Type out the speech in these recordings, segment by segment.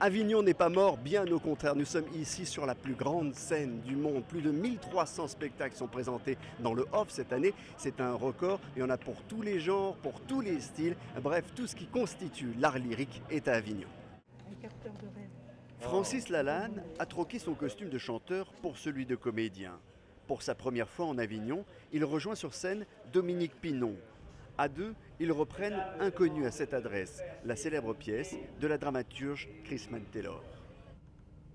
Avignon n'est pas mort, bien au contraire, nous sommes ici sur la plus grande scène du monde. Plus de 1300 spectacles sont présentés dans le Off cette année. C'est un record, il y en a pour tous les genres, pour tous les styles. Bref, tout ce qui constitue l'art lyrique est à Avignon. Un capteur de rêve. Francis Lalanne a troqué son costume de chanteur pour celui de comédien. Pour sa première fois en Avignon, il rejoint sur scène Dominique Pinon. À deux, ils reprennent Inconnu à cette adresse, la célèbre pièce de la dramaturge Chrisman Taylor.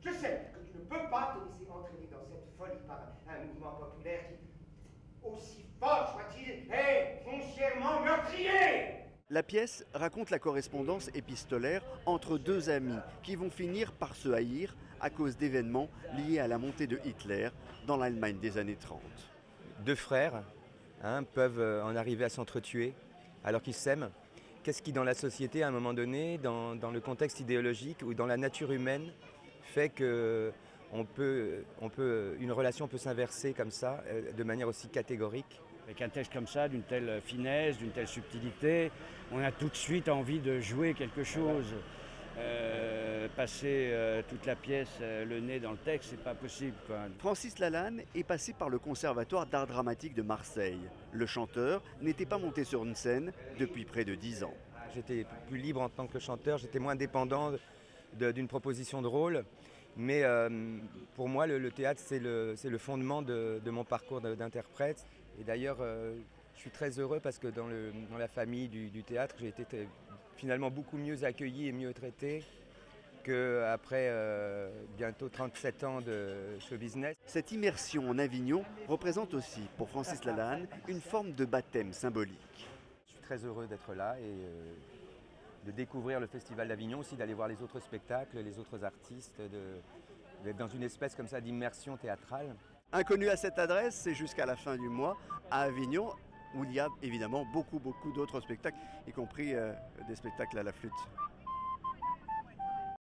Je sais que tu ne peux pas te laisser entraîner dans cette folie par un mouvement populaire qui, aussi fort soit-il, est foncièrement meurtrier. La pièce raconte la correspondance épistolaire entre deux amis qui vont finir par se haïr à cause d'événements liés à la montée de Hitler dans l'Allemagne des années 30. Deux frères peuvent en arriver à s'entretuer alors qu'ils s'aiment. Qu'est-ce qui, dans la société, à un moment donné, dans le contexte idéologique ou dans la nature humaine, fait que une relation peut s'inverser comme ça, de manière aussi catégorique? Avec un texte comme ça, d'une telle finesse, d'une telle subtilité, on a tout de suite envie de jouer quelque chose. Passer toute la pièce le nez dans le texte, c'est pas possible, quoi. Francis Lalanne est passé par le Conservatoire d'art dramatique de Marseille. Le chanteur n'était pas monté sur une scène depuis près de 10 ans. J'étais plus libre en tant que chanteur, j'étais moins dépendant d'une proposition de rôle. Mais pour moi, le théâtre, c'est le fondement de mon parcours d'interprète. Et d'ailleurs, je suis très heureux parce que dans la famille du théâtre, j'ai été finalement beaucoup mieux accueilli et mieux traité qu'après bientôt 37 ans de show business. Cette immersion en Avignon représente aussi, pour Francis Lalanne, une forme de baptême symbolique. Je suis très heureux d'être là et de découvrir le Festival d'Avignon, aussi d'aller voir les autres spectacles, les autres artistes, d'être dans une espèce comme ça d'immersion théâtrale. Inconnu à cette adresse, c'est jusqu'à la fin du mois à Avignon, où il y a évidemment beaucoup d'autres spectacles, y compris des spectacles à la flûte.